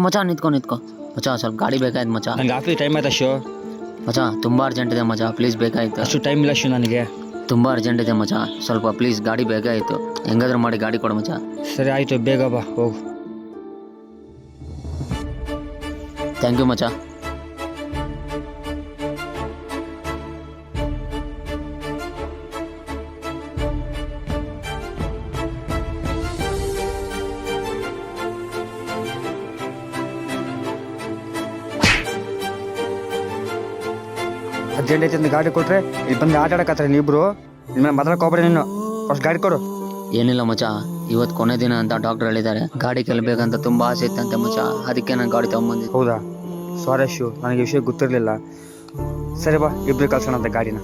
ಮಚಾ ನಿಂತ್ಕೊ ಮಚಾ, ಸ್ವಲ್ಪ ಗಾಡಿ ಬೇಕಾಯ್ತು ಮಚಾ. ನನಗೆ ಆಫೀಸ್ ಟೈಮ್ ಆಯ್ತು ಅಶು. ಮಚಾ ತುಂಬ ಅರ್ಜೆಂಟ್ ಇದೆ ಮಚಾ, ಪ್ಲೀಸ್ ಬೇಕಾಯ್ತು. ಅಷ್ಟು ಟೈಮ್ ಇಲ್ಲ ಅಶು ನನಗೆ. ತುಂಬ ಅರ್ಜೆಂಟ್ ಇದೆ ಮಚಾ, ಸ್ವಲ್ಪ ಪ್ಲೀಸ್ ಗಾಡಿ ಬೇಕಾಯಿತು. ಹೆಂಗಾದ್ರೂ ಮಾಡಿ ಗಾಡಿ ಕೊಡು ಮಚಾ. ಸರಿ ಆಯಿತು, ಬೇಗ ಬಾ ಹೋಗು. Thank you ಮಚಾ. ಅರ್ಜೆಂಟ್ ಐತೆ ಅಂತ ಗಾಡಿ ಕೊಟ್ರೆ ಇಲ್ಲಿ ಬಂದು ಆಟ ಆಡಕತ್ತಾರೆ ನೀಬ್ರು. ಇನ್ಮೇಲೆ ಮಾತಾಡ್ಕೊಬ್ರಿ ನೀನು. ಫಸ್ಟ್ ಗಾಡಿ ಕೊಡು. ಏನಿಲ್ಲ ಮಚಾ, ಇವತ್ತು ಕೊನೆ ದಿನ ಅಂತ ಡಾಕ್ಟರ್ ಹೇಳಿದ್ದಾರೆ. ಗಾಡಿ ಕಲಿಬೇಕಂತ ತುಂಬ ಆಸೆ ಇತ್ತಂತೆ ಮಚಾ, ಅದಕ್ಕೆ ನಾನು ಗಾಡಿ ತಗೊಂಬಂದಿದ್ದೆ. ಹೌದಾ? ಸಾರಿ ಅಶು, ನನಗೆ ವಿಷಯ ಗೊತ್ತಿರಲಿಲ್ಲ. ಸರಿ ಬಾ, ಇಬ್ಬರು ಕಳ್ಸೋಣ ಅಂತ ಗಾಡಿನ.